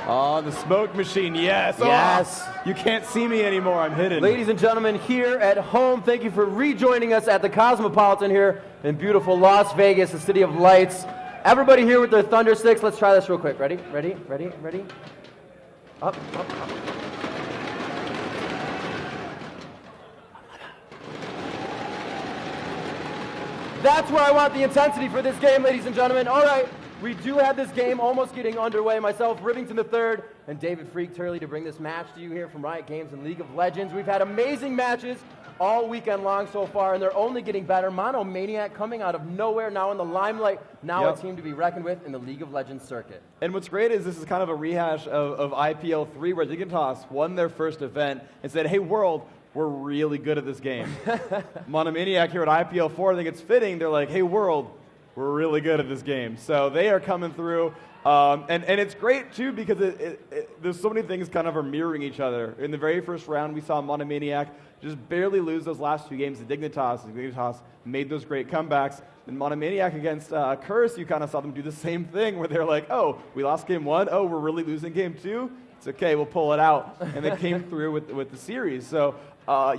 Oh, the smoke machine, yes. Yes. Oh, you can't see me anymore, I'm hidden. Ladies and gentlemen, here at home, thank you for rejoining us at the Cosmopolitan here in beautiful Las Vegas, the city of lights. Everybody here with their thunder sticks. Let's try this real quick. Ready? Ready? Ready? Ready? Up, up, up. That's where I want the intensity for this game, ladies and gentlemen. All right, we do have this game almost getting underway. Myself, Rivington III, and David Freak Turley to bring this match to you here from Riot Games and League of Legends. We've had amazing matches all weekend long so far, and they're only getting better. Monomaniac coming out of nowhere, now in the limelight, now a team to be reckoned with in the League of Legends circuit. And what's great is this is kind of a rehash of IPL 3, where Dignitas won their first event and said, hey, world, we're really good at this game. Monomaniac here at IPL 4, I think it's fitting. They're like, hey, world, we're really good at this game. So they are coming through. And it's great, too, because there's so many things kind of are mirroring each other. In the very first round, we saw Monomaniac just barely lose those last two games to Dignitas. And Dignitas made those great comebacks. And Monomaniac against Curse, you kind of saw them do the same thing, where they're like, oh, we lost game one. Oh, we're really losing game two. It's okay, we'll pull it out. And they came through with the series. So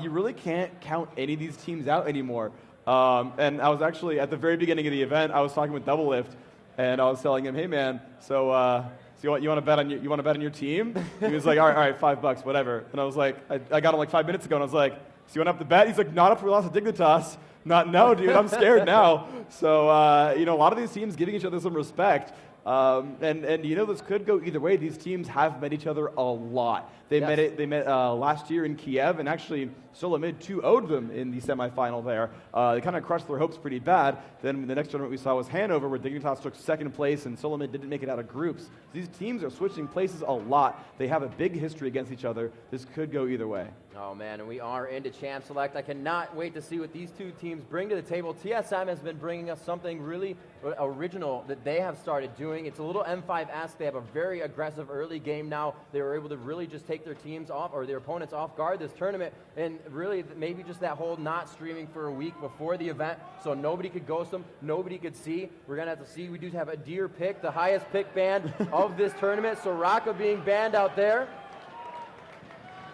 you really can't count any of these teams out anymore. And I was actually, at the very beginning of the event, I was talking with Double Lift, and I was telling him, hey, man, so you want to bet on your team? He was like, all right, $5, whatever. And I was like, I got him like 5 minutes ago, and I was like, so you want to up the bet? He's like, not after we lost to Dignitas. No, dude, I'm scared now. So, a lot of these teams giving each other some respect. And this could go either way. These teams have met each other a lot. They met last year in Kiev, and actually SoloMid 2-0'd them in the semifinal there. They kind of crushed their hopes pretty bad. Then the next tournament we saw was Hanover, where Dignitas took second place, and SoloMid didn't make it out of groups. These teams are switching places a lot. They have a big history against each other. This could go either way. Oh, man, and we are into Champ Select. I cannot wait to see what these two teams bring to the table. TSM has been bringing us something really original that they have started doing. It's a little M5-esque. They have a very aggressive early game now. They were able to really just take their teams off, or their opponents off guard this tournament, and really maybe just that whole not streaming for a week before the event so nobody could ghost them, nobody could see. We're going to have to see. We do have a deer pick, the highest pick ban of this tournament. Soraka being banned out there.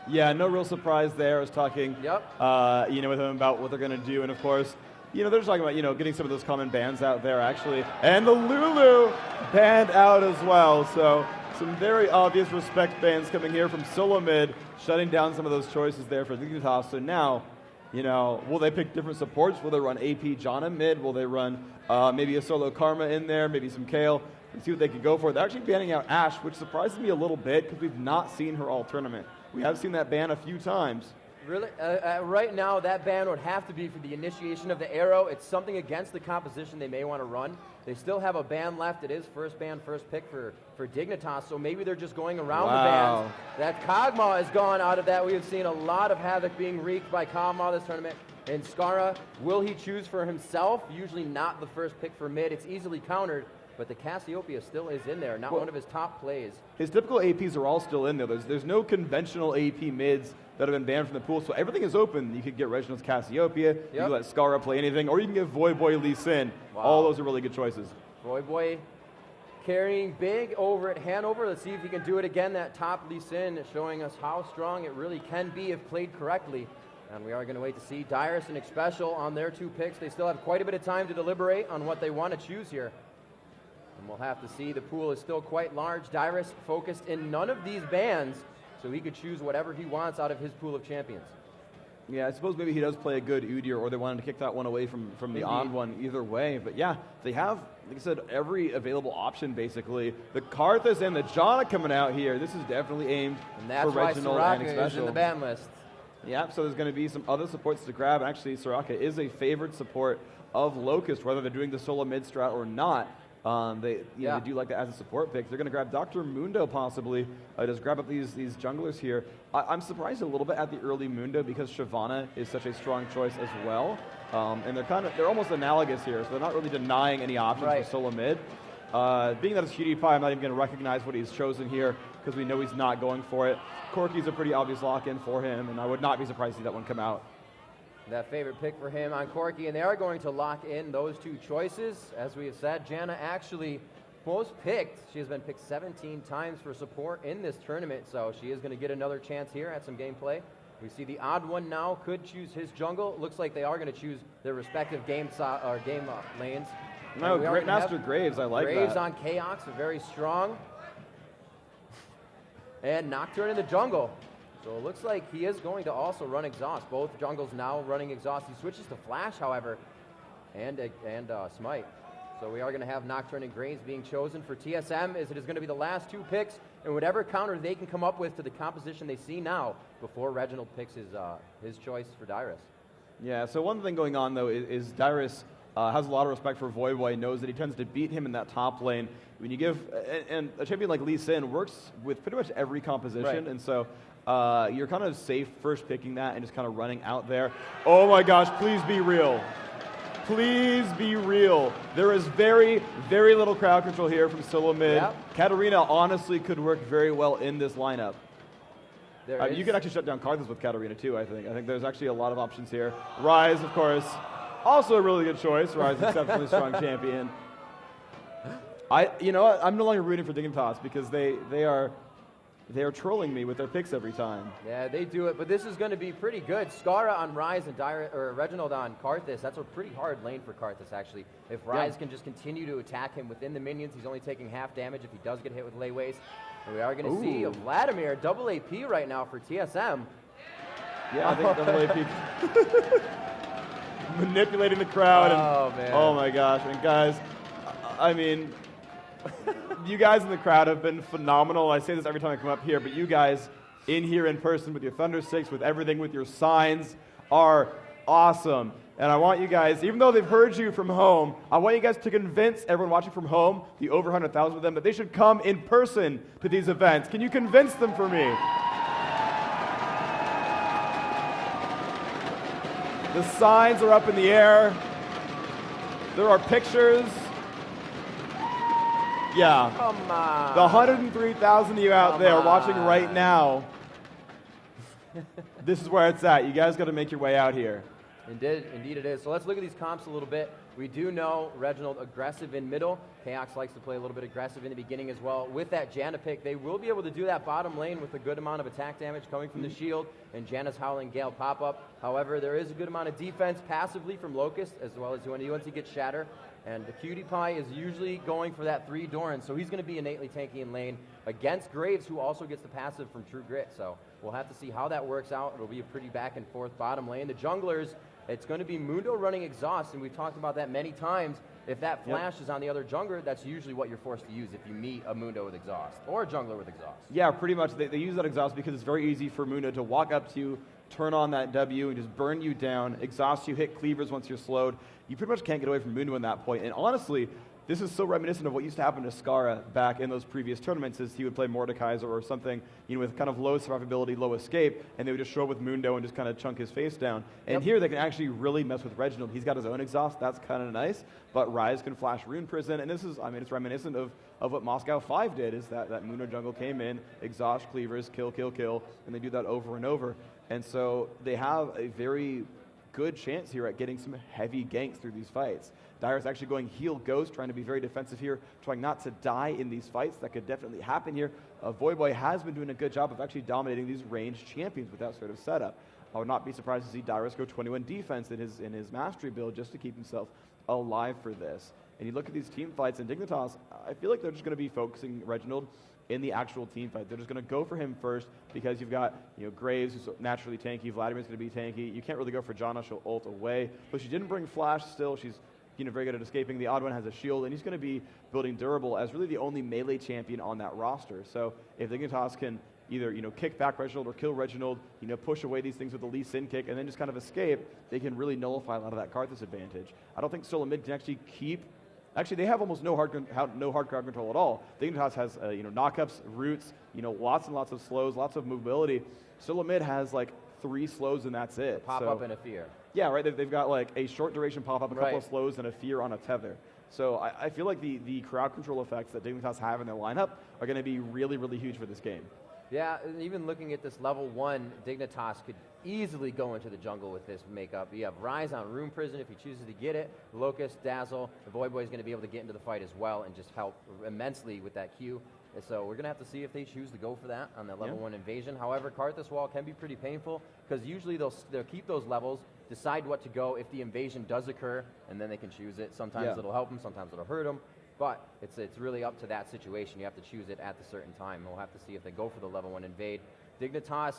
Yeah, no real surprise there. I was talking, with him about what they're going to do, and of course, they're just talking about, getting some of those common bans out there, actually. And the Lulu banned out as well, so some very obvious respect bans coming here from SoloMid, shutting down some of those choices there for Dignitas. So now, will they pick different supports? Will they run AP Janna mid? Will they run maybe a solo Karma in there, maybe some Kale, and see what they could go for? They're actually banning out Ashe, which surprises me a little bit because we've not seen her all tournament. We have seen that ban a few times. Really? Right now, that ban would have to be for the initiation of the arrow. It's something against the composition they may want to run. They still have a ban left. It is first ban, first pick for Dignitas, so maybe they're just going around the bans. That Kog'Maw is gone out of that. We have seen a lot of havoc being wreaked by Kog'Maw this tournament. And Skara, will he choose for himself? Usually not the first pick for mid. It's easily countered. But the Cassiopeia still is in there, not one of his top plays. His typical APs are all still in there. There's no conventional AP mids that have been banned from the pool, so everything is open. You could get Reginald's Cassiopeia, you can let Skara play anything, or you can get Voyboy Lee Sin. Wow. All those are really good choices. Voyboy carrying big over at Hanover. Let's see if he can do it again. That top Lee Sin is showing us how strong it really can be if played correctly. And we are going to wait to see Dyrus and Xpecial on their two picks. They still have quite a bit of time to deliberate on what they want to choose here. And we'll have to see. The pool is still quite large. Dyrus focused in none of these bans, so he could choose whatever he wants out of his pool of champions. Yeah, I suppose maybe he does play a good Udyr, or they wanted to kick that one away from the on one either way. But yeah, they have, like I said, every available option basically. The Karthus and the Janna coming out here. This is definitely aimed for Reginald and Xpecial. Is in the ban list. Yeah, so there's going to be some other supports to grab. Actually, Soraka is a favored support of Locust, whether they're doing the solo mid strat or not. They do like that as a support pick. They're going to grab Dr. Mundo possibly, just grab up these junglers here. I'm surprised a little bit at the early Mundo because Shyvana is such a strong choice as well. And they're almost analogous here, so they're not really denying any options for solo mid. Being that it's PewDiePie, I'm not even going to recognize what he's chosen here because we know he's not going for it. Corki's a pretty obvious lock-in for him, and I would not be surprised to see that one come out. That favorite pick for him on Corki, and they are going to lock in those two choices. As we have said, Janna actually most picked. She has been picked 17 times for support in this tournament, so she is going to get another chance here at some gameplay. We see the odd one now could choose his jungle. Looks like they are going to choose their respective game lanes. No, great Master Graves, I like Graves that. on Chaos, very strong. And Nocturne in the jungle. So it looks like he is going to also run Exhaust. Both jungles now running Exhaust. He switches to Flash, however, and Smite. So we are going to have Nocturne and Graves being chosen for TSM, as it is going to be the last 2 picks, and whatever counter they can come up with to the composition they see now before Reginald picks his choice for Dyrus. Yeah, so one thing going on, though, is Dyrus has a lot of respect for Voivoy, knows that he tends to beat him in that top lane. When you give, and a champion like Lee Sin works with pretty much every composition, right. And so you're kind of safe first picking that and just kind of running out there. Oh my gosh, please be real. Please be real. There is very, very little crowd control here from SoloMid. Yep. Katarina honestly could work very well in this lineup. You could actually shut down Karthus with Katarina too, I think. I think there's actually a lot of options here. Ryze, of course, also a really good choice. Ryze, exceptionally strong champion. You know what? I'm no longer rooting for Dignitas because they are trolling me with their picks every time. Yeah, they do it, but this is going to be pretty good. Skara on Ryze and Reginald on Karthus. That's a pretty hard lane for Karthus, actually. If Ryze can just continue to attack him within the minions, he's only taking half damage if he does get hit with lay waste. And we are going to see a Vladimir double AP right now for TSM. Yeah, I think double AP. Manipulating the crowd. Man. Oh my gosh. And guys, I mean, you guys in the crowd have been phenomenal. I say this every time I come up here, but you guys in here in person with your Thunder Sticks, with everything, with your signs, are awesome. And I want you guys, even though they've heard you from home, I want you guys to convince everyone watching from home, the over 100,000 of them, that they should come in person to these events. Can you convince them for me? The signs are up in the air. There are pictures. Yeah. Come on. The 103,000 of you out there watching right now, this is where it's at. You guys got to make your way out here. Indeed it is. So let's look at these comps a little bit. We do know Reginald aggressive in middle. Chaos likes to play a little bit aggressive in the beginning as well. With that Janna pick, they will be able to do that bottom lane with a good amount of attack damage coming from the shield and Janna's Howling Gale pop-up. However, there is a good amount of defense passively from Locust, as well as when he gets Shatter. And the Cutie Pie is usually going for that 3 Doran, so he's going to be innately tanky in lane against Graves, who also gets the passive from True Grit. So we'll have to see how that works out. It'll be a pretty back and forth bottom lane. The junglers, it's going to be Mundo running Exhaust, and we've talked about that many times. If that flash is on the other jungler, that's usually what you're forced to use if you meet a Mundo with Exhaust, or a jungler with Exhaust. Yeah, pretty much. They use that Exhaust because it's very easy for Mundo to walk up to you, turn on that W, and just burn you down, exhaust you, hit cleavers once you're slowed. You pretty much can't get away from Mundo in that point. And honestly, this is so reminiscent of what used to happen to Skara back in those previous tournaments, is he would play Mordekaiser or something, with kind of low survivability, low escape, and they would just show up with Mundo and just kind of chunk his face down. And here they can actually really mess with Reginald. He's got his own exhaust, that's kind of nice, but Ryze can flash Rune Prison, and this is, it's reminiscent of what Moscow 5 did, is that Mundo jungle came in, exhaust cleavers, kill, kill, kill, and they do that over and over. And so they have a very good chance here at getting some heavy ganks through these fights. Dyrus actually going heal Ghost, trying to be very defensive here, trying not to die in these fights. That could definitely happen here. Voivoy has been doing a good job of actually dominating these ranged champions with that sort of setup. I would not be surprised to see Dyrus go 21 defense in his mastery build just to keep himself alive for this. And you look at these team fights in Dignitas, I feel like they're just going to be focusing Reginald in the actual team fight. They're just going to go for him first because you've got Graves, who's naturally tanky. Vladimir's going to be tanky. You can't really go for Janna. She'll ult away. But she didn't bring Flash still. She's very good at escaping. The odd one has a shield, and he's going to be building durable as really the only melee champion on that roster. So if Dignitas can either kick back Reginald or kill Reginald, push away these things with the Lee Sin kick, and then just kind of escape, they can really nullify a lot of that Karthus advantage. I don't think SoloMid can actually keep. Actually, they have almost no hard crowd control at all. Dignitas has knockups, roots, lots and lots of slows, lots of movability. SoloMid has like 3 slows and that's it. Pop up and a fear. Yeah, right. They've got like a short duration pop up, a couple of slows, and a fear on a tether. So I feel like the crowd control effects that Dignitas have in their lineup are going to be really, really huge for this game. Yeah, and even looking at this level 1, Dignitas could easily go into the jungle with this makeup. You have Rise on Rune Prison if he chooses to get it. Locust, Dazzle. The Void Boy is going to be able to get into the fight as well and just help immensely with that Q. And so we're going to have to see if they choose to go for that on that level 1 invasion. However, Karthus Wall can be pretty painful because usually they'll keep those levels, decide what to go if the invasion does occur, and then they can choose it. Sometimes it'll help them, sometimes it'll hurt them. But it's really up to that situation. You have to choose it at the certain time. We'll have to see if they go for the level 1 invade. Dignitas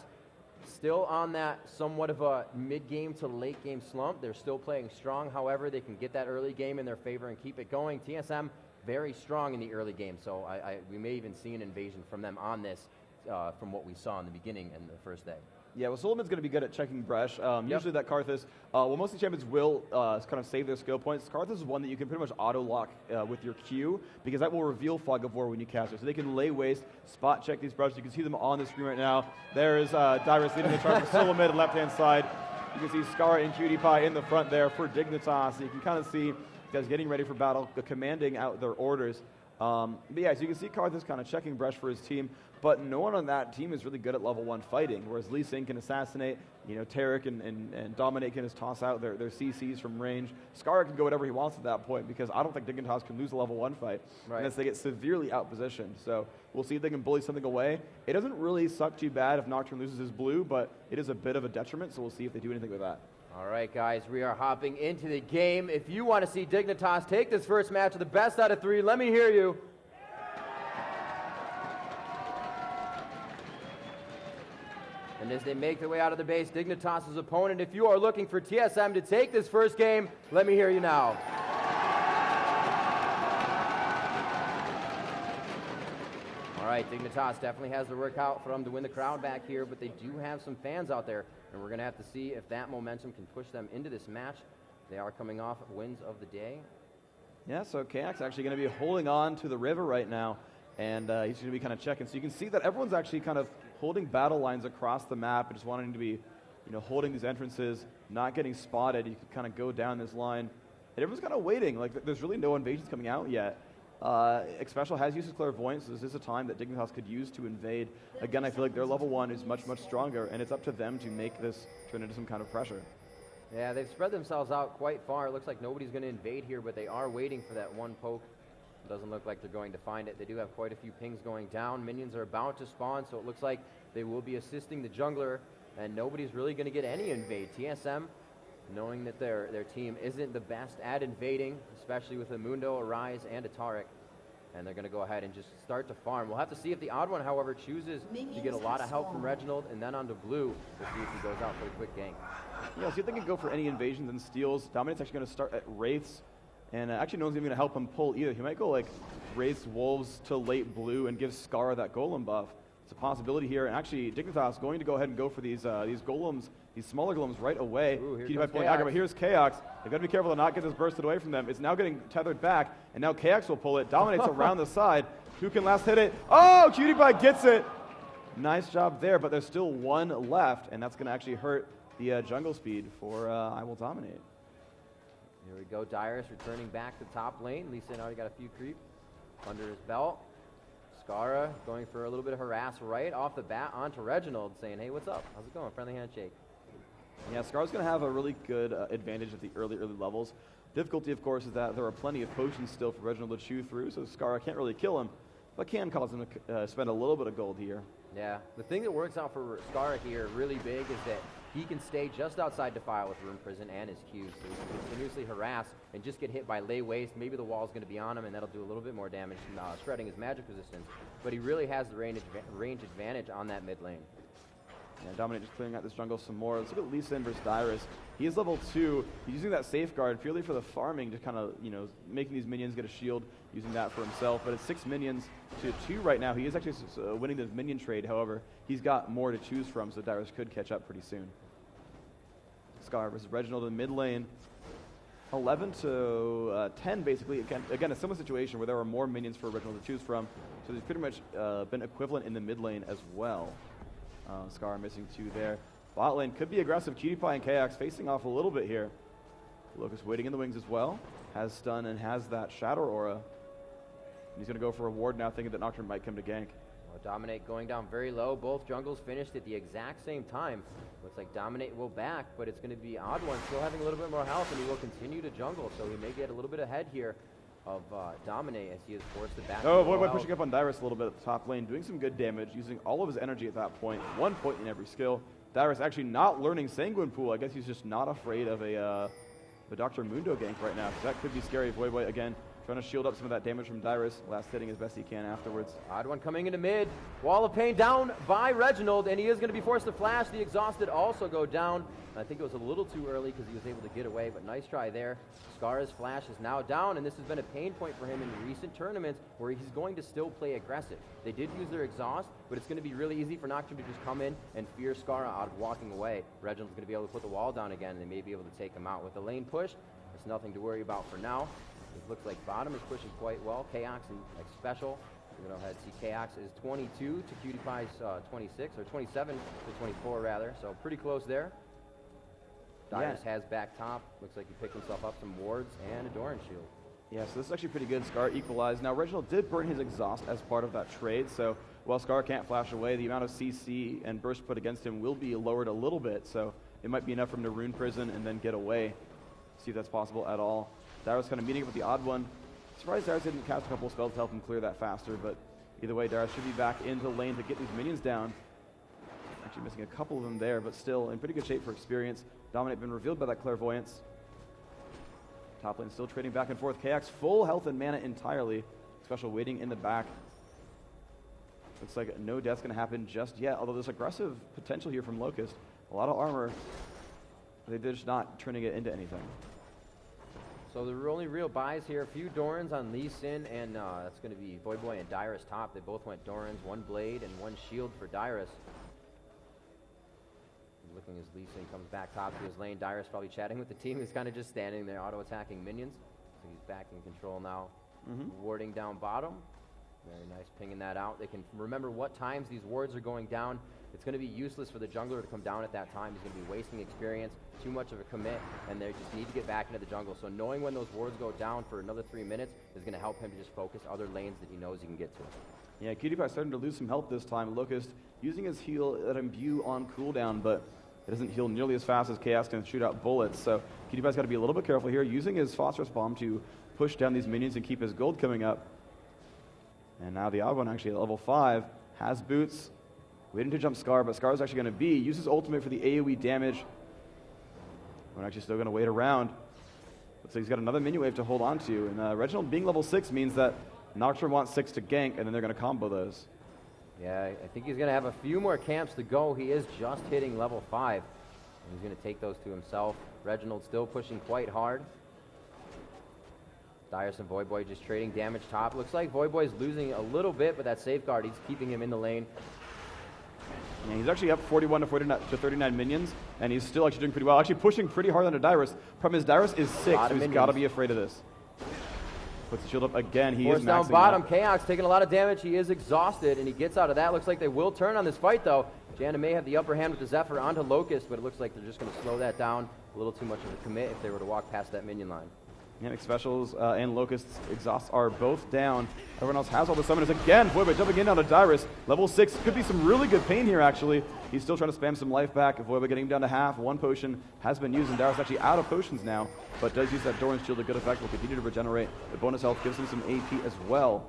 still on that somewhat of a mid-game to late-game slump. They're still playing strong. However, they can get that early game in their favor and keep it going. TSM, very strong in the early game. So we may even see an invasion from them on this from what we saw in the beginning and the first day. Yeah, well, SoloMid's going to be good at checking Bresh. Usually that Karthus, well, most of the champions will kind of save their skill points. Karthus is one that you can pretty much auto-lock with your Q, because that will reveal Fog of War when you cast it. So they can lay waste, spot check these Bresh. You can see them on the screen right now. There's Dyrus leading the charge for SoloMid on the left-hand side. You can see Scar and Cutie Pie in the front there for Dignitas. So you can kind of see guys getting ready for battle, commanding out their orders. But yeah, so you can see Karthus kind of checking Bresh for his team, but no one on that team is really good at level 1 fighting, whereas Lee Sin can assassinate, Tarek and Dominate can just toss out their CCs from range. Scar can go whatever he wants at that point, because I don't think Dignitas can lose a level 1 fight unless they get severely outpositioned. So we'll see if they can bully something away. It doesn't really suck too bad if Nocturne loses his blue, but it is a bit of a detriment, so we'll see if they do anything with that. All right, guys, we are hopping into the game. If you want to see Dignitas take this first match to the best out of 3, let me hear you. And as they make their way out of the base, Dignitas' opponent, if you are looking for TSM to take this first game, let me hear you now. All right, Dignitas definitely has the work out for them to win the crowd back here, but they do have some fans out there, and we're going to have to see if that momentum can push them into this match. They are coming off wins of the day. Yeah, so KX actually going to be holding on to the river right now, and he's going to be kind of checking. So you can see that everyone's actually kind of holding battle lines across the map and just wanting to be, holding these entrances, not getting spotted. You can kind of go down this line, and everyone's kind of waiting. Like, there's really no invasions coming out yet. Xpecial has used his Clairvoyance, so this is a time that Dignitas could use to invade. Again, I feel like their level 1 is much, much stronger, and it's up to them to make this turn into some kind of pressure. Yeah, they've spread themselves out quite far. It looks like nobody's going to invade here, but they are waiting for that one poke. It doesn't look like they're going to find it. They do have quite a few pings going down. Minions are about to spawn, so it looks like they will be assisting the jungler, and nobody's really going to get any invade. TSM, knowing that their team isn't the best at invading, especially with a Mundo, a Rise, and a Tarek, and they're going to go ahead and just start to farm. We'll have to see if the odd one, however, chooses to get a lot of help from Reginald, and then onto blue. We'll see if he goes out for a quick gank. Yeah, see if they can go for any invasions and steals. Dominate's actually going to start at Wraiths, and actually no one's even going to help him pull either. He might go like Wraiths, Wolves to late blue and give Scar that Golem buff. It's a possibility here, and actually Dignitas going to go ahead and go for these golems, these smaller golems right away. Keep my point, but here's Chaos. They've got to be careful to not get this bursted away from them. It's now getting tethered back, and now Chaos will pull it. Dominates around the side. Who can last hit it? Oh, Cutie Pie gets it. Nice job there, but there's still one left, and that's going to actually hurt the jungle speed for I Will Dominate. Here we go, Dyrus returning back to top lane. Lee Sin already got a few creep under his belt. Skara going for a little bit of harass right off the bat onto Reginald, saying, hey, what's up? How's it going? Friendly handshake. Yeah, Scar's going to have a really good advantage at the early levels. Difficulty, of course, is that there are plenty of potions still for Reginald to chew through, so Scar can't really kill him, but can cause him to spend a little bit of gold here. Yeah, the thing that works out for Scar here really big is that he can stay just outside Defile with Rune Prison and his Qs, so he can continuously harass and just get hit by Lay Waste. Maybe the wall's going to be on him, and that'll do a little bit more damage from shredding his magic resistance, but he really has the range advantage on that mid lane. Yeah, Dominate just clearing out this jungle some more. Let's look at Lee Sin versus Dyrus. He is level 2. He's using that safeguard purely for the farming, to kind of, making these minions get a shield, using that for himself. But it's 6 minions to 2 right now. He is actually winning the minion trade. However, he's got more to choose from, so Dyrus could catch up pretty soon. Scar versus Reginald in mid lane. 11 to 10, basically. Again, a similar situation where there are more minions for Reginald to choose from. So he's pretty much been equivalent in the mid lane as well. Scar missing 2 there. Bot lane could be aggressive. Cutie Pie and KX facing off a little bit here. Locust waiting in the wings as well. Has stun and has that Shadow Aura. And he's going to go for a ward now, thinking that Nocturne might come to gank. Dominate going down very low. Both jungles finished at the exact same time. Looks like Dominate will back, but it's going to be Odd One still having a little bit more health, and he will continue to jungle, so he may get a little bit ahead here of Dominate as he is forced to back. Oh, Void pushing up on Dyrus a little bit at the top lane, doing some good damage, using all of his energy at that point. 1 point in every skill. Dyrus actually not learning Sanguine Pool. I guess he's just not afraid of a Dr. Mundo gank right now, because that could be scary. Void again trying to shield up some of that damage from Dyrus. Last hitting as best he can afterwards. Odd One coming into mid. Wall of Pain down by Reginald, and he is going to be forced to flash. The Exhausted also go down. I think it was a little too early because he was able to get away, but nice try there. Scar's flash is now down, and this has been a pain point for him in recent tournaments where he's going to still play aggressive. They did use their exhaust, but it's going to be really easy for Nocturne to just come in and fear Scar out of walking away. Reginald's going to be able to put the wall down again, and they may be able to take him out. With the lane push, there's nothing to worry about for now. It looks like bottom is pushing quite well. Chaos and like special. We're going to go ahead and see Chaos is 22 to Cutie Pie's 26, or 27 to 24 rather, so pretty close there. Dyrus has back top. Looks like he picked himself up some wards and a Doran shield. Yeah, so this is actually pretty good. Scar equalized. Now, Reginald did burn his exhaust as part of that trade, so while Scar can't flash away, the amount of CC and burst put against him will be lowered a little bit, so it might be enough for him to rune prison and then get away. See if that's possible at all. Dyrus kind of meeting up with the Odd One. Surprised Dyrus didn't cast a couple of spells to help him clear that faster, but either way, Dyrus should be back into lane to get these minions down. Actually missing a couple of them there, but still in pretty good shape for experience. Dominate been revealed by that Clairvoyance. Top lane still trading back and forth. KX full health and mana entirely. Special waiting in the back. Looks like no death's going to happen just yet, although there's aggressive potential here from Locust. A lot of armor. They're just not turning it into anything. So the only real buys here, a few Dorans on Lee Sin, and that's going to be Void and Dyrus top. They both went Dorans, one blade and one shield for Dyrus. Looking as Lee Sin comes back top to his lane. Dyrus probably chatting with the team. He's kind of just standing there auto-attacking minions. So he's back in control now. Warding down bottom. Very nice pinging that out. They can remember what times these wards are going down. It's going to be useless for the jungler to come down at that time. He's going to be wasting experience, too much of a commit, and they just need to get back into the jungle. So knowing when those wards go down for another 3 minutes is going to help him to just focus other lanes that he knows he can get to. Yeah, Cutie Pie starting to lose some health this time. Locust using his heal at Imbue on cooldown, but it doesn't heal nearly as fast as Chaos can shoot out bullets. So Cutie Pie's got to be a little bit careful here, using his Phosphorus Bomb to push down these minions and keep his gold coming up. And now the Odd One actually at level 5 has boots, waiting to jump Scar, but Scar's actually going to uses ultimate for the AoE damage. We're actually still going to wait around. Looks like he's got another minion wave to hold on to, and Reginald being level 6 means that Nocturne wants 6 to gank, and then they're going to combo those. Yeah, I think he's going to have a few more camps to go. He is just hitting level 5. And he's going to take those to himself. Reginald still pushing quite hard. Dyrus and Void just trading damage top. Looks like Void losing a little bit, but that safeguard, he's keeping him in the lane. Yeah, he's actually up 41 to 39 minions, and he's still actually doing pretty well. Actually pushing pretty hard onto Dyrus. Problem is Dyrus is 6, so he's got to be afraid of this. Puts the shield up again. He is maxing down bottom. Chaos taking a lot of damage. He is exhausted, and he gets out of that. Looks like they will turn on this fight, though. Janna may have the upper hand with the Zephyr onto Locust, but it looks like they're just going to slow that down. A little too much of a commit if they were to walk past that minion line. Mechanic Specials and Locust's exhausts are both down. Everyone else has all the summoners. Again, Void jumping in onto Dyrus. Level 6. Could be some really good pain here, actually. He's still trying to spam some life back. Void getting him down to half. One potion has been used, and Dyrus actually out of potions now, but does use that Doran shield to good effect. Will continue to regenerate. The bonus health gives him some AP as well.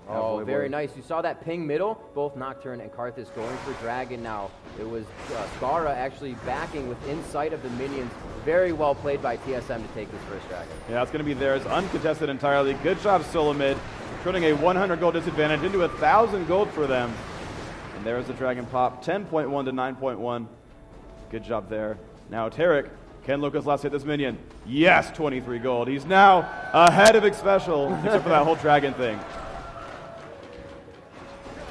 Oh, very nice. You saw that ping middle, both Nocturne and Karthus going for Dragon now. It was Skara actually backing within sight of the minions. Very well played by TSM to take this first Dragon. Yeah, it's going to be theirs, uncontested entirely. Good job, SoloMid, turning a 100 gold disadvantage into 1,000 gold for them. And there's the Dragon pop, 10.1 to 9.1. Good job there. Now Tarek, can Locust last hit this minion? Yes, 23 gold. He's now ahead of X-Special, except for that whole Dragon thing.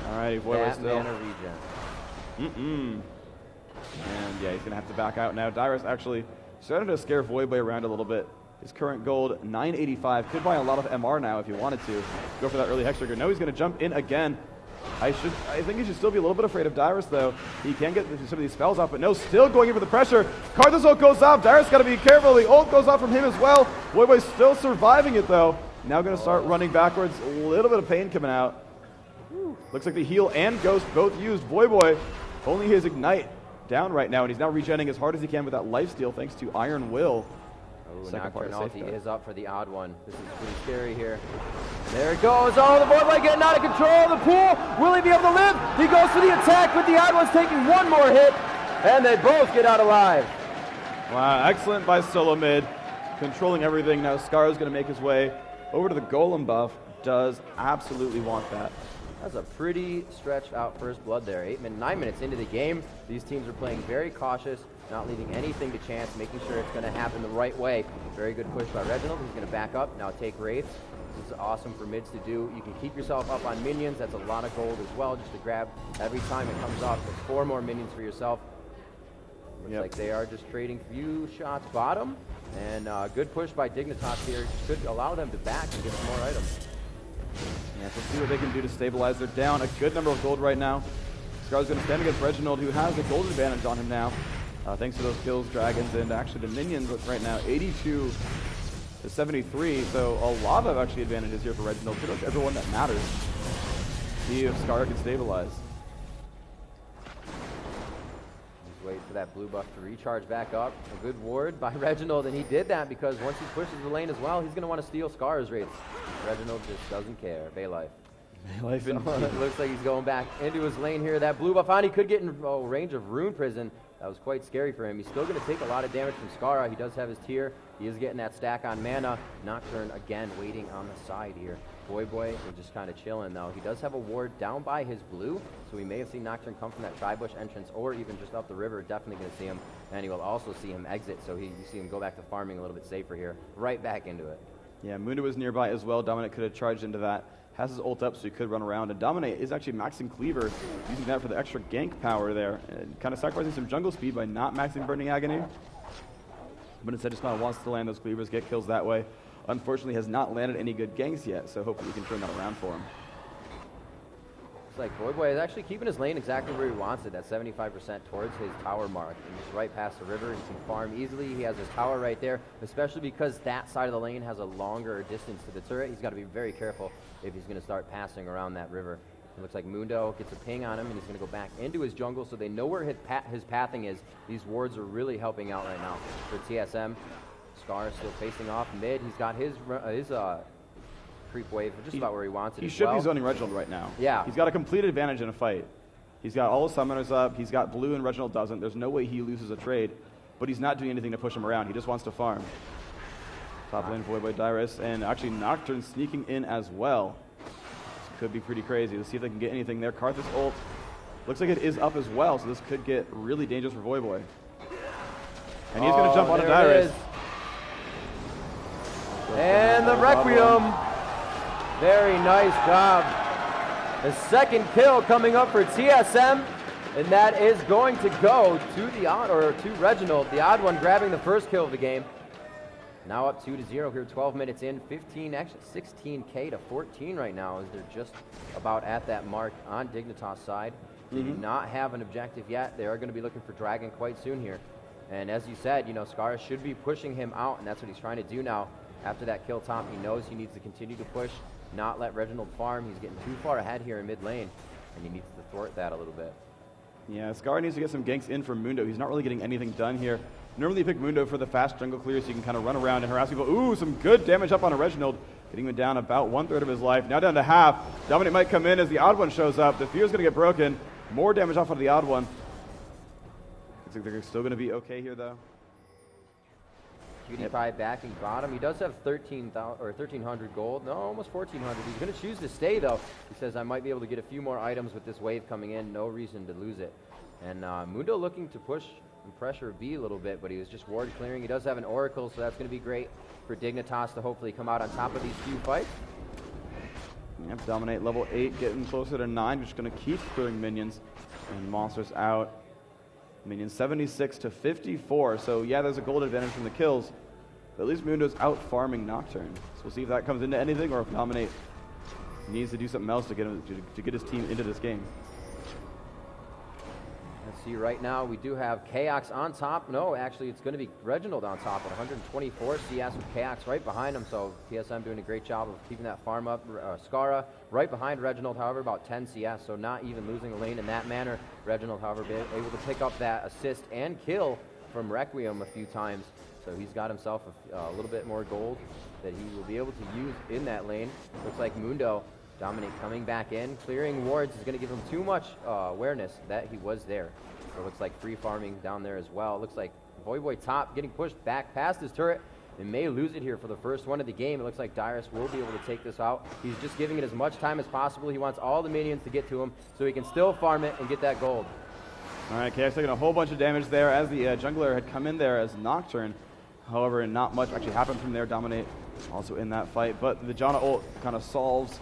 Alright, Void still. Mana regen. And yeah, he's going to have to back out now. Dyrus actually started to scare Voidboy around a little bit. His current gold, 985. Could buy a lot of MR now if he wanted to. Go for that early Hex Trigger. No, he's going to jump in again. I think he should still be a little bit afraid of Dyrus, though. He can get some of these spells off, but no, still going in for the pressure. Karthus ult goes off. Dyrus got to be careful. The ult goes off from him as well. Voidboy's still surviving it, though. Now going to start running backwards. A little bit of pain coming out. Looks like the heal and ghost both used. Voyboy only his ignite down right now, and he's now regenning as hard as he can with that lifesteal thanks to Iron Will. Oh, Nocturne ulti is up for the odd one. This is pretty scary here. There it goes. Oh, the Voyboy getting out of control. The pool. Will he be able to live? He goes for the attack, but the odd one's taking one more hit, and they both get out alive. Wow, excellent by SoloMid, controlling everything. Now Scar's going to make his way over to the Golem buff. Does absolutely want that. That's a pretty stretched out first blood there. 9 minutes into the game. These teams are playing very cautious, not leaving anything to chance, making sure it's going to happen the right way. Very good push by Reginald. He's going to back up, now take Wraiths. This is awesome for mids to do. You can keep yourself up on minions. That's a lot of gold as well, just to grab every time it comes up. There's 4 more minions for yourself. Looks like they are just trading few shots bottom. And good push by Dignitas here. Could allow them to back and get some more items. Yeah, so let's see what they can do to stabilize. They're down a good number of gold right now. Scar's going to stand against Reginald, who has the gold advantage on him now. Thanks to those kills, dragons, and actually the minions right now, 82 to 73. So a lot of actually advantages here for Reginald. Pretty much everyone that matters. See if Scar can stabilize. Wait for that blue buff to recharge back up. A good ward by Reginald, and he did that because once he pushes the lane as well, he's going to want to steal Scar's Wraiths. Reginald just doesn't care. Baylife. Baylife indeed. It looks like he's going back into his lane here. That blue buff on, he could get in range of Rune Prison. That was quite scary for him. He's still going to take a lot of damage from Scar. He does have his tier. He is getting that stack on mana. Nocturne again waiting on the side here. Voyboy is just kind of chilling though. He does have a ward down by his blue, so we may have seen Nocturne come from that tri-bush entrance or even just up the river. Definitely going to see him, and he will also see him exit, so you see him go back to farming a little bit safer here. Right back into it. Yeah, Mundo was nearby as well. Dominate could have charged into that. Has his ult up, so he could run around. And Dominate is actually maxing Cleaver, using that for the extra gank power there. And kind of sacrificing some jungle speed by not maxing Burning Agony. But instead just kind of wants to land those Cleavers, get kills that way. Unfortunately has not landed any good ganks yet, so hopefully we can turn that around for him. It's like Voyboy is actually keeping his lane exactly where he wants it, at 75% towards his tower mark. And just right past the river, he can farm easily. He has his tower right there, especially because that side of the lane has a longer distance to the turret. He's got to be very careful if he's going to start passing around that river. It looks like Mundo gets a ping on him, and he's going to go back into his jungle, so they know where his pathing is. These wards are really helping out right now for TSM. Scar still facing off mid. He's got his creep wave just about where he wants it. He should be zoning Reginald right now. Yeah. He's got a complete advantage in a fight. He's got all the summoners up. He's got blue and Reginald doesn't. There's no way he loses a trade, but he's not doing anything to push him around. He just wants to farm. Top lane Voyboy Dyrus, and actually Nocturne sneaking in as well. This could be pretty crazy. Let's see if they can get anything there. Karthus ult looks like it is up as well, so this could get really dangerous for Voyboy. And he's going to jump onto Dyrus. And the Requiem. Very nice job. The second kill coming up for TSM, and that is going to go to the odd, or to Reginald, the odd one grabbing the first kill of the game. Now up 2-0 here, 12 minutes in, 16K to 14 right now, as they're just about at that mark on Dignitas' side. They do not have an objective yet. They are going to be looking for Dragon quite soon here. And as you said, you know, Scar should be pushing him out, and that's what he's trying to do now. After that kill top, he knows he needs to continue to push, not let Reginald farm. He's getting too far ahead here in mid lane, and he needs to thwart that a little bit. Yeah, Scar needs to get some ganks in from Mundo. He's not really getting anything done here. Normally you pick Mundo for the fast jungle clear so you can kind of run around and harass people. Ooh, some good damage up on a Reginald, getting him down about 1/3 of his life. Now down to half. Dominate might come in as the odd one shows up. The fear's going to get broken. More damage off of the odd one. Looks like they're still going to be okay here, though. PewDiePie backing bottom. He does have 1,300 gold. No, almost 1,400. He's going to choose to stay, though. He says, I might be able to get a few more items with this wave coming in. No reason to lose it. And Mundo looking to push and pressure B a little bit, but he was just ward clearing. He does have an Oracle, so that's going to be great for Dignitas to hopefully come out on top of these few fights. Yep, Dominate level 8, getting closer to 9. Just going to keep clearing minions and monsters out. Minions 76 to 54. So yeah, there's a gold advantage from the kills. But at least Mundo's out farming Nocturne. So we'll see if that comes into anything, or if Dominate needs to do something else to get him, to get his team into this game. Let's see, right now we do have Chaos on top. No, actually it's going to be Reginald on top at 124 CS with Chaos right behind him. So TSM doing a great job of keeping that farm up. Skara right behind Reginald, however, about 10 CS. So not even losing the lane in that manner. Reginald, however, able to pick up that assist and kill from Requiem a few times. So he's got himself a little bit more gold that he will be able to use in that lane. Looks like Mundo Dominate coming back in, clearing wards is going to give him too much awareness that he was there. So it looks like free farming down there as well. It looks like Boy top getting pushed back past his turret and may lose it here for the first one of the game. It looks like Dyrus will be able to take this out. He's just giving it as much time as possible. He wants all the minions to get to him so he can still farm it and get that gold. All right, KX taking a whole bunch of damage there as the jungler had come in there as Nocturne. However, not much actually happened from there. Dominate also in that fight, but the Janna ult kind of solves.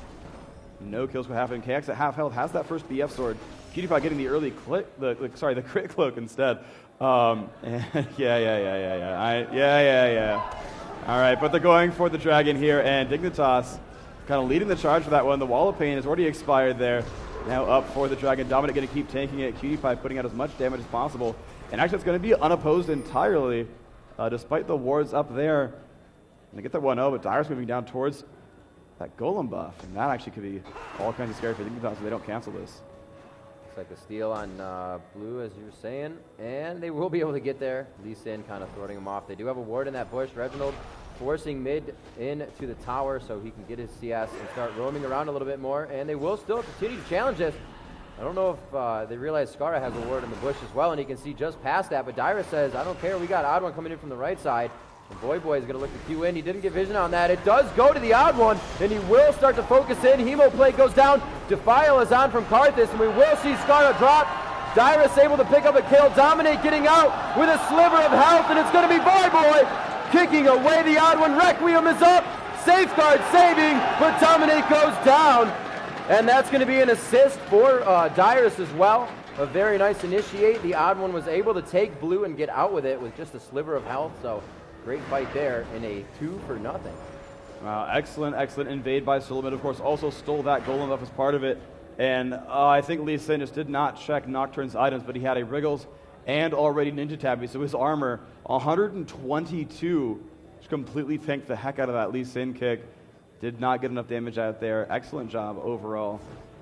No kills will happen. KX at half health has that first BF sword. PewDiePie getting the early click, the crit cloak instead. Yeah. All right, but they're going for the dragon here, and Dignitas kind of leading the charge for that one. The wall of pain has already expired there. Now up for the dragon. Dominant going to keep tanking it. PewDiePie putting out as much damage as possible, and actually it's going to be unopposed entirely, despite the wards up there. And they get that 1-0, but Dyrus moving down towards that golem buff, and that actually could be all kinds of scary for Dignitas if they don't cancel this. Looks like a steal on blue, as you were saying, and they will be able to get there. Lee Sin kind of throwing him off. They do have a ward in that bush. Reginald forcing mid into the tower so he can get his CS and start roaming around a little bit more, and they will still continue to challenge this. I don't know if they realize Skara has a ward in the bush as well, and he can see just past that, but Dyrus says, I don't care, we got Odd One coming in from the right side. And Boy is going to look to Q in. He didn't get vision on that. It does go to the Odd One, and he will start to focus in. Hemo plate goes down. Defile is on from Karthus, and we will see Skara drop. Dyrus able to pick up a kill. Dominate getting out with a sliver of health, and it's going to be Boy kicking away the Odd One. Requiem is up. Safeguard saving, but Dominate goes down. And that's going to be an assist for Dyrus as well. A very nice initiate. The Odd One was able to take blue and get out with it with just a sliver of health, so great fight there in a 2-0. Wow, excellent invade by SoloMid. Of course, also stole that golem buff as part of it. And I think Lee Sin just did not check Nocturne's items, but he had a Wriggles and already Ninja Tabby, so his armor, 122, just completely tanked the heck out of that Lee Sin kick. Did not get enough damage out there. Excellent job overall.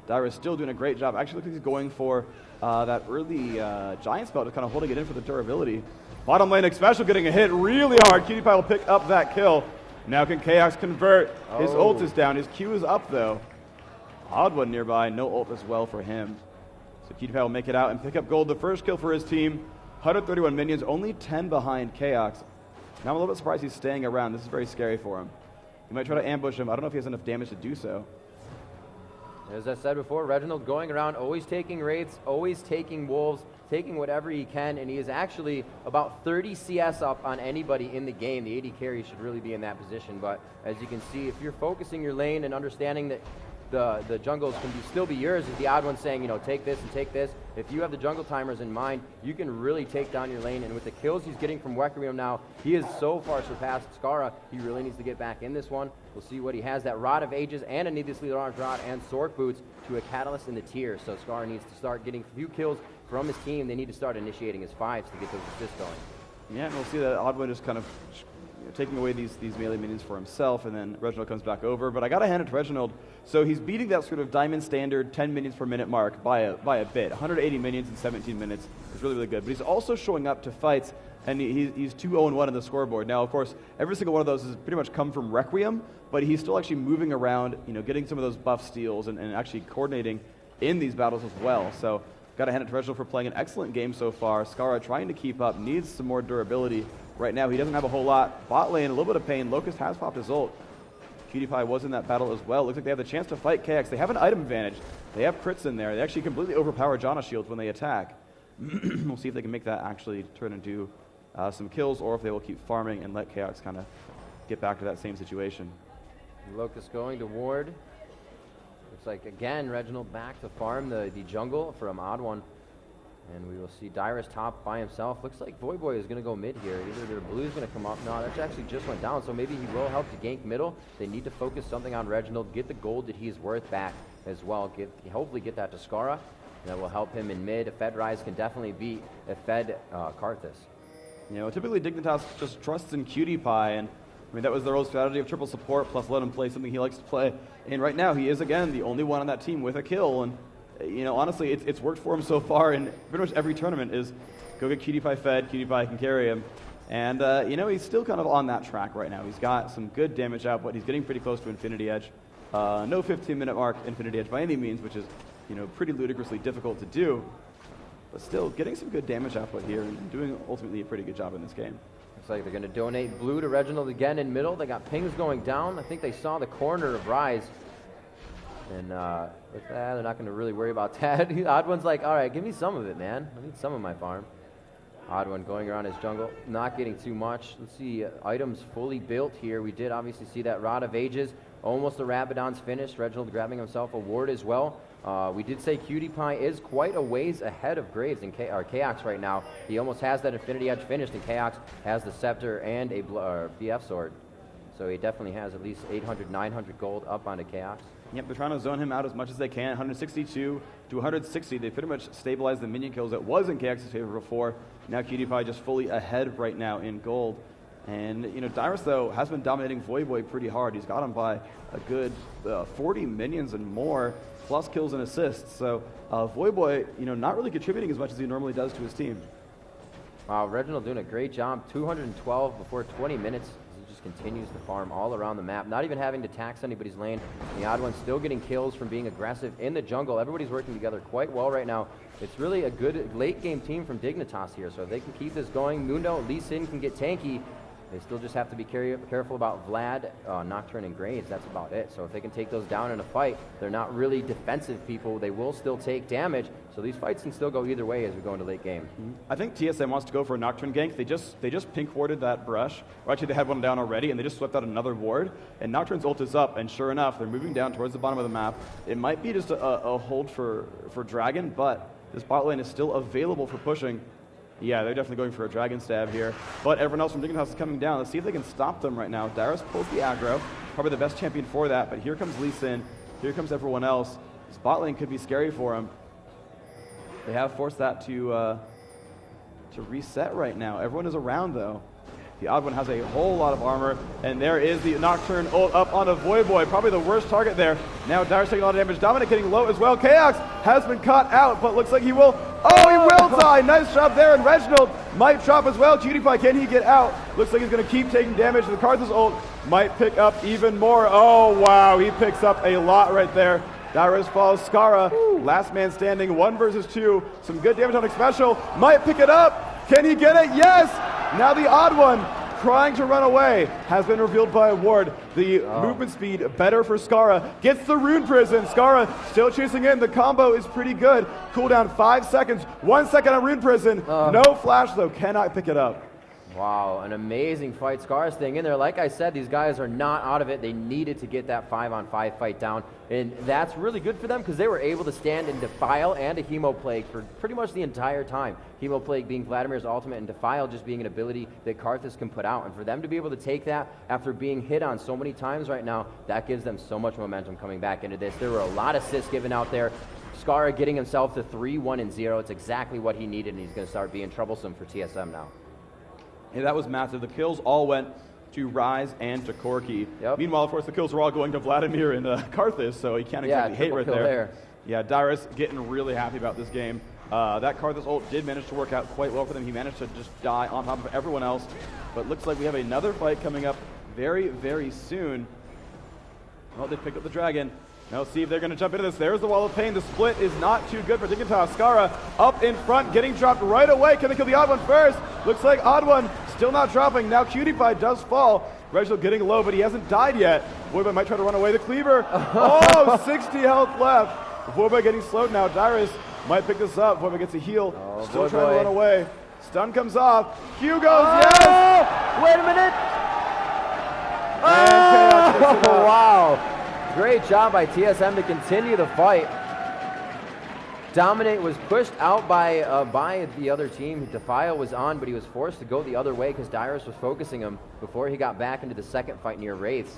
Dyrus still doing a great job. Actually looks like he's going for that early Giant Spell, just kind of holding it in for the durability. Bottom lane Special getting a hit really hard. PewDiePie will pick up that kill. Now can Chaos convert? His ult is down. His Q is up though. Odd One nearby. No ult as well for him. So PewDiePie will make it out and pick up gold. The first kill for his team. 131 minions, only 10 behind Chaos. Now I'm a little bit surprised he's staying around. This is very scary for him. He might try to ambush him. I don't know if he has enough damage to do so. As I said before, Reginald going around, always taking raids, always taking wolves, taking whatever he can, and he is actually about 30 CS up on anybody in the game. The AD carry should really be in that position, but as you can see, if you're focusing your lane and understanding that the jungles can still be yours, is the Odd One saying, you know, take this and take this. If you have the jungle timers in mind, you can really take down your lane, and with the kills he's getting from Requiem now, he has so far surpassed Skara. He really needs to get back in this one. We'll see what he has. That Rod of Ages and a needlessly large rod and Sork Boots to a Catalyst in the tier. So Skara needs to start getting a few kills from his team. They need to start initiating his fives to get those assists going. Yeah, and we'll see that Odd One just kind of taking away these melee minions for himself, and then Reginald comes back over. But I got to hand it to Reginald. So he's beating that sort of diamond standard 10 minions per minute mark by a bit. 180 minions in 17 minutes is really, really good. But he's also showing up to fights, and he's 2-0-1 on the scoreboard. Now, of course, every single one of those has pretty much come from Requiem, but he's still actually moving around, you know, getting some of those buff steals and actually coordinating in these battles as well. So got to hand it to Reginald for playing an excellent game so far. Skara trying to keep up, needs some more durability. Right now, he doesn't have a whole lot. Bot lane, a little bit of pain. Locust has popped his ult. PewDiePie was in that battle as well. Looks like they have the chance to fight KX. They have an item advantage. They have crits in there. They actually completely overpower Janna shields when they attack. We'll see if they can make that actually turn into some kills, or if they will keep farming and let KX kind of get back to that same situation. Locust going to ward. Looks like, again, Reginald back to farm the jungle from Odd One. And we will see Dyrus top by himself. Looks like Boy is going to go mid here. Either their blue is going to come up. No, that actually just went down, so maybe he will help to gank middle. They need to focus something on Reginald, get the gold that he's worth back as well. Hopefully get that to Skara. that will help him in mid. A Fed Rise can definitely beat a Fed Karthus. You know, typically Dignitas just trusts in Cutie Pie, and I mean, that was their old strategy of triple support, plus let him play something he likes to play. And right now, he is, again, the only one on that team with a kill. And, you know, honestly, it's worked for him so far in pretty much every tournament is go get Cutie Pie fed, Cutie Pie can carry him. And, you know, he's still kind of on that track right now. He's got some good damage output. He's getting pretty close to Infinity Edge. No 15-minute mark Infinity Edge by any means, which is, you know, pretty ludicrously difficult to do. But still, getting some good damage output here and doing ultimately a pretty good job in this game. Looks like they're going to donate blue to Reginald again in middle. They got pings going down. I think they saw the corner of Rise. And with that, they're not going to really worry about that. Odd One's like, all right, give me some of it, man. I need some of my farm. Odd One going around his jungle, not getting too much. Let's see, items fully built here. We did obviously see that Rod of Ages. Almost the Rabadon's finished. Reginald grabbing himself a ward as well. We did say Cutie Pie is quite a ways ahead of Graves and Chaox right now. He almost has that Infinity Edge finished, and Chaox has the Scepter and a BF Sword. So he definitely has at least 800, 900 gold up onto Chaox. Yep, they're trying to zone him out as much as they can. 162 to 160. They pretty much stabilized the minion kills. It was in Chaox's favor before. Now Cutie Pie just fully ahead right now in gold. And, you know, Dyrus, though, has been dominating Voyboy pretty hard. He's got him by a good 40 minions and more, plus kills and assists. So Voyboy, you know, not really contributing as much as he normally does to his team. Wow, Reginald doing a great job. 212 before 20 minutes. He just continues to farm all around the map, not even having to tax anybody's lane. The Odd One still getting kills from being aggressive in the jungle. Everybody's working together quite well right now. It's really a good late game team from Dignitas here, so if they can keep this going, Mundo, Lee Sin can get tanky. They still just have to be careful about Vlad, Nocturne, and Graves. That's about it. So if they can take those down in a fight, they're not really defensive people. They will still take damage. So these fights can still go either way as we go into late game. I think TSM wants to go for a Nocturne gank. They just pink warded that brush. Or actually, they had one down already, and they just swept out another ward. And Nocturne's ult is up, and sure enough, they're moving down towards the bottom of the map. It might be just a hold for Dragon, but this bot lane is still available for pushing. Yeah, they're definitely going for a Dragon Stab here. But everyone else from Dignitas is coming down. Let's see if they can stop them right now. Dyrus pulls the aggro. Probably the best champion for that. But here comes Lee Sin. Here comes everyone else. This bot lane could be scary for him. They have forced that to reset right now. Everyone is around, though. The Odd One has a whole lot of armor, and there is the Nocturne ult up on a Voyboy, probably the worst target there. Now Dyrus taking a lot of damage. Dominic getting low as well. Chaox has been caught out, but looks like he will. Oh, he will die! Nice job there, and Reginald might drop as well. Cutie Pie, can he get out? Looks like he's going to keep taking damage. The Karthus ult might pick up even more. Oh, wow, he picks up a lot right there. Dyrus falls. Skara, last man standing, 1 versus 2. Some good damage on a special. Might pick it up. Can he get it? Yes! Now the Odd One, trying to run away, has been revealed by a ward. The movement speed better for Skara. Gets the Rune Prison. Skara still chasing in. The combo is pretty good. Cooldown 5 seconds. 1 second on Rune Prison. No flash, though. Cannot pick it up. Wow, an amazing fight. Skara's staying in there. Like I said, these guys are not out of it. They needed to get that 5-on-5 fight down, and that's really good for them because they were able to stand in Defile and a Hemoplague for pretty much the entire time. Hemoplague being Vladimir's ultimate, and Defile just being an ability that Karthus can put out. And for them to be able to take that after being hit on so many times right now, that gives them so much momentum coming back into this. There were a lot of assists given out there. Skara getting himself to 3-1-0. It's exactly what he needed, and he's going to start being troublesome for TSM now. Yeah, that was massive. The kills all went to Rise and to Corki. Yep. Meanwhile, of course, the kills were all going to Vladimir and Karthus, so he can't exactly hate right there. Yeah, Dyrus getting really happy about this game. That Karthus ult did manage to work out quite well for them. He managed to just die on top of everyone else. But looks like we have another fight coming up very, very soon. Well, they picked up the Dragon. Now let's see if they're going to jump into this. There's the Wall of Pain. The split is not too good for Dignitas. Skara up in front, getting dropped right away. Can they kill the Odd One first? Looks like Odd One still not dropping. Now Cutie Pie does fall. Reginald getting low, but he hasn't died yet. Voyboy might try to run away. The Cleaver. Oh, 60 health left. Voyboy getting slowed now. Dyrus might pick this up. Voyboy gets a heal. Still trying to run away. Stun comes off. Q goes, yes! Wait a minute. And Chaos picks it up. Wow. Great job by TSM to continue the fight. Dominate was pushed out by the other team. Defile was on, but he was forced to go the other way because Dyrus was focusing him before he got back into the second fight near Wraiths.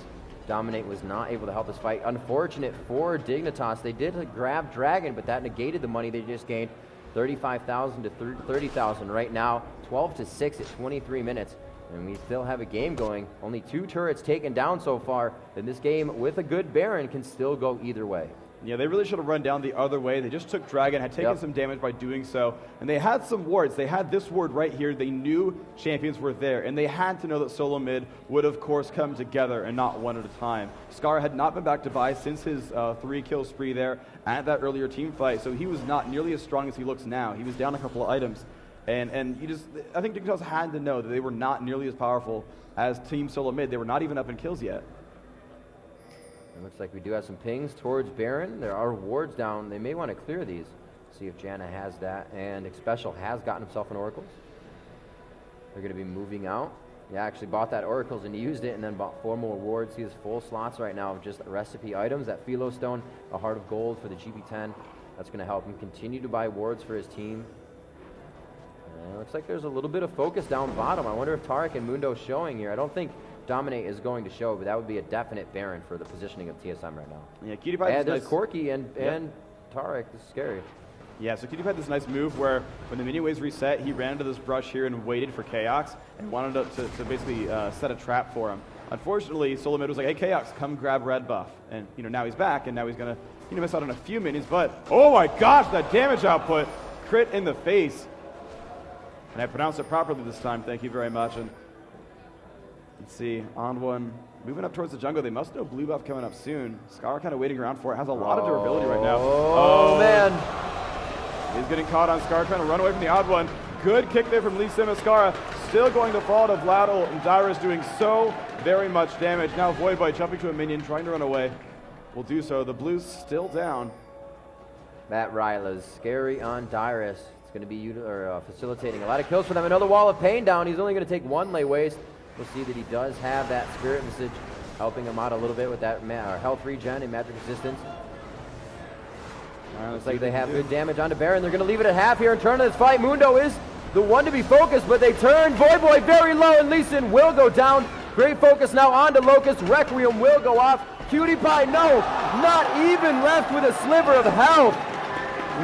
Dominate was not able to help this fight. Unfortunate for Dignitas. They did grab Dragon, but that negated the money they just gained. 35,000 to 30,000 right now. 12-6 at 23 minutes. And we still have a game going. Only 2 turrets taken down so far. And this game, with a good Baron, can still go either way. Yeah, they really should have run down the other way. They just took Dragon, had taken some damage by doing so, and they had some wards. They had this ward right here. They knew champions were there, and they had to know that SoloMid would, of course, come together and not one at a time. Scar had not been back to buy since his 3-kill spree there at that earlier team fight, so he was not nearly as strong as he looks now. He was down a couple of items, and I think Dignitas had to know that they were not nearly as powerful as Team SoloMid. They were not even up in kills yet. It looks like we do have some pings towards Baron. There are wards down. They may want to clear these. See if Janna has that. And Xpecial has gotten himself an Oracles. They're going to be moving out. He actually bought that Oracles and used it and then bought 4 more wards. He has full slots right now of just recipe items. That Philo Stone, a Heart of Gold for the GP10. That's going to help him continue to buy wards for his team. And it looks like there's a little bit of focus down bottom. I wonder if Tarek and Mundo showing here. I don't think Dominate is going to show, but that would be a definite Baron for the positioning of TSM right now. Yeah, Cutie Pie. And there's Corki and Tarek. This is scary. Yeah, so Cutie had this nice move where when the minion waves reset, he ran into this brush here and waited for Chaos and wanted to basically set a trap for him. Unfortunately, SoloMid was like, hey, Chaos, come grab red buff. And now he's back, and now he's going to miss out on a few minions, but oh my gosh, that damage output. Crit in the face. And I pronounced it properly this time, thank you very much. And let's see, on one, moving up towards the jungle. They must know blue buff coming up soon. Scar kind of waiting around for it. Has a lot of durability right now. Oh, man. He's getting caught on Scar, trying to run away from the odd one. Good kick there from Lee Sim. Scar still going to fall to Vladl, and Dyrus doing so very much damage. Now Voidboy jumping to a minion, trying to run away. Will do so. The blue's still down. Matt Ryla's scary on Dyrus. It's going to be facilitating a lot of kills for them. Another wall of pain down. He's only going to take 1 lay waste. We'll see that he does have that Spirit Message helping him out a little bit with that health regen and magic resistance. Looks like they have good damage onto Baron. They're going to leave it at half here and turn to this fight. Mundo is the one to be focused, but they turn. Voidboy very low, and Lee Sin will go down. Great focus now onto Locust. Requiem will go off. Cutie Pie, no, not even left with a sliver of health.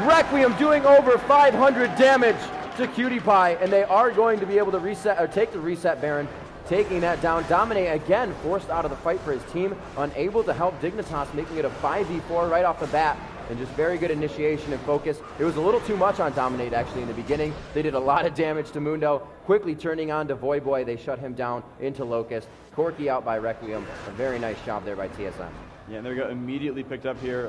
Requiem doing over 500 damage to Cutie Pie, and they are going to be able to reset or take the reset Baron, taking that down. Dominate again forced out of the fight for his team, unable to help Dignitas, making it a 5v4 right off the bat, and just very good initiation and focus. It was a little too much on Dominate actually in the beginning. They did a lot of damage to Mundo, quickly turning on to Voidboy. They shut him down into Locust. Corki out by Requiem. A very nice job there by TSM. Yeah, and there we go. Immediately picked up here.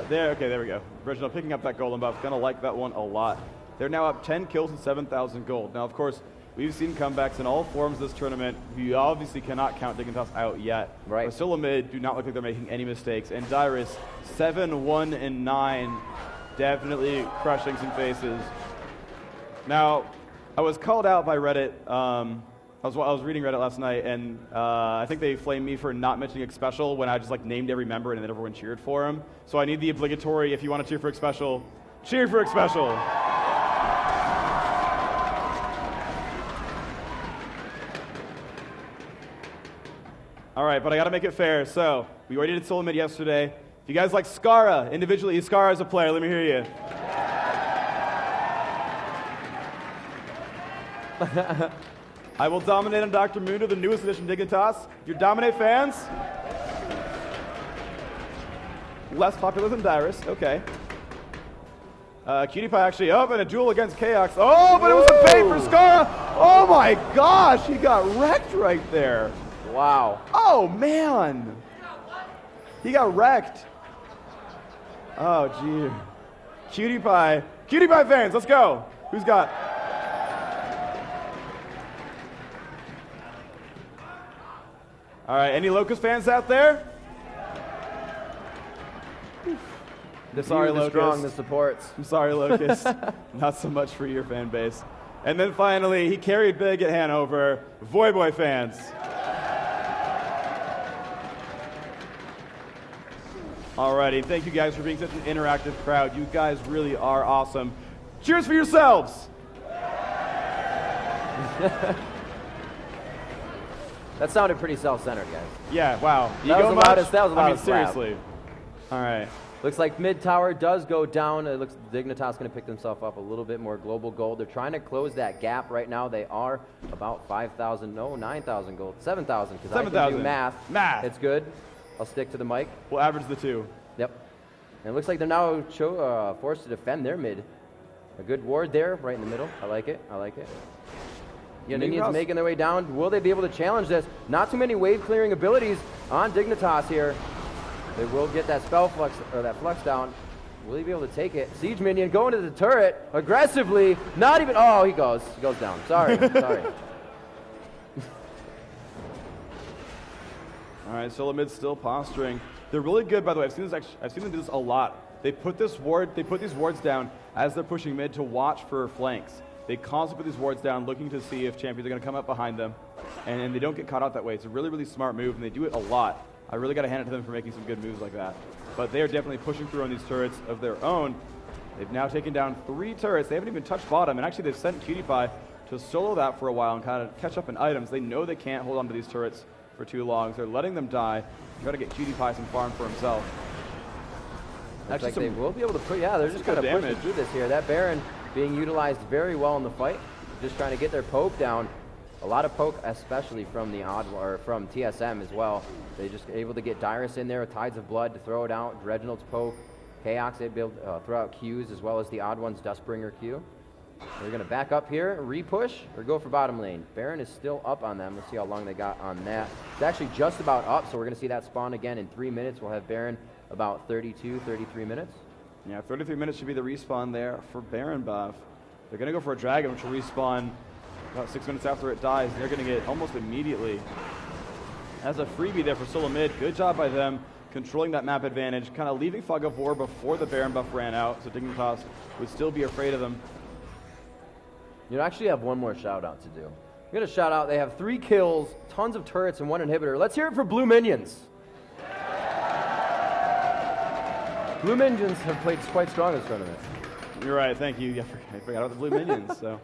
There we go. Original picking up that golden buff. Gonna like that one a lot. They're now up 10 kills and 7,000 gold. Now, of course, we've seen comebacks in all forms this tournament. You obviously cannot count Dignitas out yet. Right. But SoloMid do not look like they're making any mistakes. And Dyrus, 7-1-9, definitely crushing some faces. Now, I was called out by Reddit. I was reading Reddit last night, and I think they flamed me for not mentioning Xpecial when I just named every member and then everyone cheered for him. So I need the obligatory, if you want to cheer for Xpecial, cheer for Xpecial. All right, but I got to make it fair. So we already did SoloMid yesterday. If you guys like Skara individually, Skara as a player, let me hear you. I will dominate on Dr. Mundo, the newest edition Dignitas. If you're Dominate fans, less popular than Dyrus. Okay. Cutie Pie actually up in a duel against Chaos. Oh, but it was a bait for Skara. Oh my gosh, he got wrecked right there. Wow. Oh, man. He got wrecked. Oh, gee. Cutie Pie fans, let's go. Who's got? All right, any Locust fans out there? Sorry, Locust. Strong, the supports. I'm sorry, Locust. Not so much for your fan base. And then finally, he carried big at Hanover. Voidboy fans. Alrighty, thank you guys for being such an interactive crowd. You guys really are awesome. Cheers for yourselves! That sounded pretty self-centered, guys. Yeah, wow. That was the loudest. That was the loudest. Seriously. All right. Looks like mid tower does go down. It looks Dignitas going to pick themselves up a little bit more global gold. They're trying to close that gap right now. They are about 5,000, no, 9,000 gold, 7,000 because I can do math. Math. It's good. I'll stick to the mic. We'll average the two. Yep. And it looks like they're now forced to defend their mid. A good ward there, right in the middle. I like it. I like it. Indians making their way down. Will they be able to challenge this? Not too many wave clearing abilities on Dignitas here. They will get that spell flux or that flux down. Will he be able to take it? Siege minion going to the turret aggressively. Not even. Oh, he goes down. Sorry, sorry. All right, SoloMid still posturing. They're really good, by the way. I've seen them do this a lot. They put these wards down as they're pushing mid to watch for flanks. They constantly put these wards down, looking to see if champions are going to come up behind them, and they don't get caught out that way. It's a really, really smart move, and they do it a lot. I really got to hand it to them for making some good moves like that. But they are definitely pushing through on these turrets of their own. They've now taken down 3 turrets. They haven't even touched bottom, and actually they've sent Cutie to solo that for a while and kind of catch up in items. They know they can't hold on to these turrets for too long, so they're letting them die, try to get Cutie some farm for himself. Looks like they will be able to put, yeah, they're just kind of pushing through this here. That Baron being utilized very well in the fight, just trying to get their poke down. A lot of poke, especially from the from TSM as well. They just able to get Dyrus in there with Tides of Blood to throw it out. Reginald's poke, Chaos, they able to throw out Qs as well as the Odd One's Dustbringer Q. They're going to back up here, re-push, or go for bottom lane. Baron is still up on them. Let's see how long they got on that. It's actually just about up, so we're going to see that spawn again in 3 minutes. We'll have Baron about 32, 33 minutes. Yeah, 33 minutes should be the respawn there for Baron buff. They're going to go for a Dragon, which will respawn about 6 minutes after it dies. They're going to get almost immediately. As a freebie there for SoloMid. Good job by them controlling that map advantage, kind of leaving Fog of War before the Baron buff ran out, so Dignitas would still be afraid of them. You actually have one more shout out to do. I'm going to shout out, they have 3 kills, tons of turrets, and 1 inhibitor. Let's hear it for Blue Minions. Blue Minions have played quite strong this tournament. You're right, thank you. Yeah, I forgot about the Blue Minions. So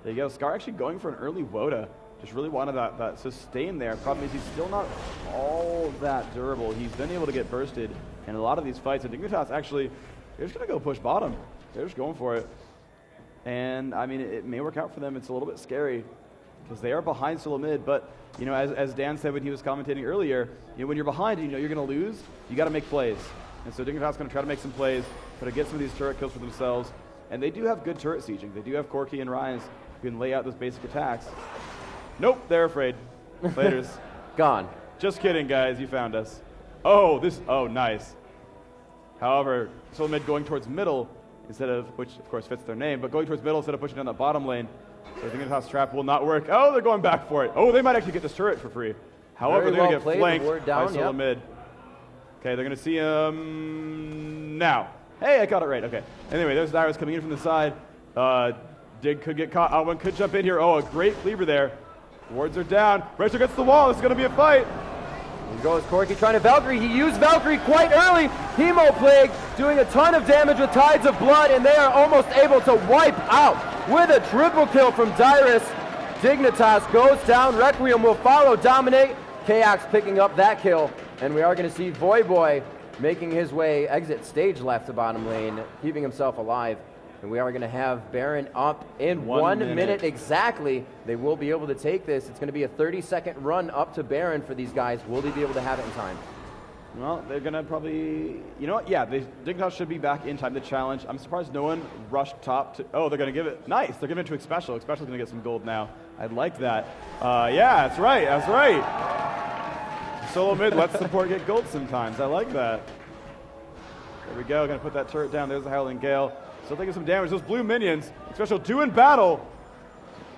there you go. Scar actually going for an early Woda. Just really wanted that sustain there. Problem is he's still not all that durable. He's been able to get bursted in a lot of these fights. And Dignitas actually, they're just going to go push bottom. They're just going for it. And I mean, it may work out for them. It's a little bit scary because they are behind SoloMid. But you know, as Dan said when he was commentating earlier, you know, when you're behind and you know you're going to lose, you got to make plays. And so Dignitas is going to try to make some plays, try to get some of these turret kills for themselves. And they do have good turret sieging. They do have Corki and Rise who can lay out those basic attacks. Nope, they're afraid. Laters. Gone. Just kidding, guys. You found us. Oh, nice. However, SoloMid going towards middle instead of, which of course fits their name, but going towards middle instead of pushing down that bottom lane. So Dignitas trap will not work. Oh, they're going back for it. Oh, they might actually get this turret for free. However, they're going to get flanked by SoloMid. Okay, they're going to see him now. Hey, I got it right. Okay. Anyway, there's Dyrus coming in from the side. Dig could get caught. One could jump in here. Oh, a great cleaver there. Wards are down. Retro gets the wall. This is going to be a fight. Here goes Corki trying to Valkyrie. He used Valkyrie quite early. Hemo Plague doing a ton of damage with Tides of Blood, and they are almost able to wipe out with a triple kill from Dyrus. Dignitas goes down. Requiem will follow, dominate. Chaos picking up that kill. And we are going to see Voyboy making his way, exit stage left to bottom lane, keeping himself alive. And we are going to have Baron up in 1 minute exactly. They will be able to take this. It's going to be a 30-second run up to Baron for these guys. Will they be able to have it in time? Well, they're going to probably, you know what? Yeah, Dignitas should be back in time to challenge. I'm surprised no one rushed top to, oh, they're going to give it, nice. They're giving it to Expecial. Expecial's going to get some gold now. I'd like that. Yeah, that's right. That's right. SoloMid lets support get gold sometimes. I like that. There we go. Going to put that turret down. There's the Howling Gale. Still taking some damage. Those blue minions. Expecial 2 in battle.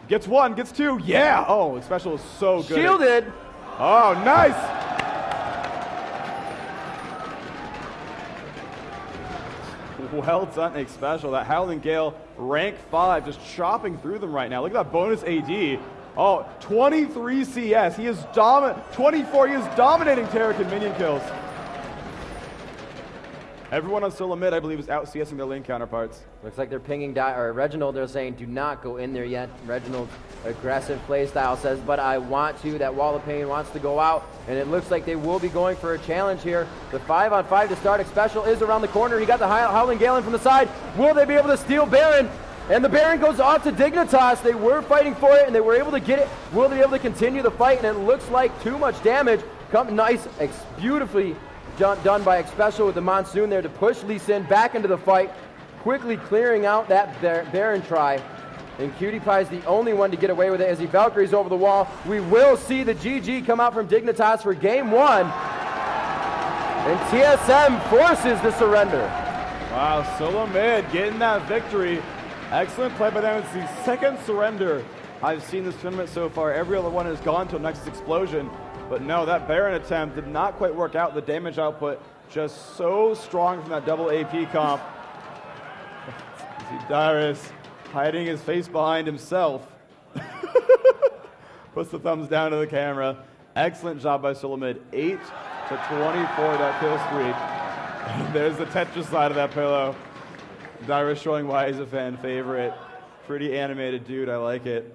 Gets 1, gets 2. Yeah. Oh, Expecial is so good. Shielded. Oh, nice. Well done, Expecial. That Howling Gale, rank 5, just chopping through them right now. Look at that bonus AD. Oh, 23 CS. He is 24. He is dominating Taric and minion kills. Everyone on SoloMid, I believe, is out CSing their lane counterparts. Looks like they're pinging Reginald. They're saying, do not go in there yet. Reginald's aggressive play style says, but I want to. That wall of pain wants to go out, and it looks like they will be going for a challenge here. The 5-on-5 to start special is around the corner. He got the Howling Galen from the side. Will they be able to steal Baron? And the Baron goes off to Dignitas. They were fighting for it, and they were able to get it. Will they be able to continue the fight? And it looks like too much damage. Nice, beautifully done by Xpecial with the Monsoon there to push Lee Sin back into the fight, quickly clearing out that Baron try. And Cutie Pie is the only one to get away with it as he Valkyries over the wall. We will see the GG come out from Dignitas for game 1. And TSM forces the surrender. Wow, SoloMid getting that victory. Excellent play by them. It's the second surrender I've seen this tournament so far. Every other one has gone to a Nexus Explosion. But no, that Baron attempt did not quite work out. The damage output just so strong from that double AP comp. See Dyrus hiding his face behind himself. Puts the thumbs down to the camera. Excellent job by SoloMid. 8 to 24, that kill streak. There's the Tetris side of that pillow. Dyrus showing why he's a fan favorite. Pretty animated dude, I like it.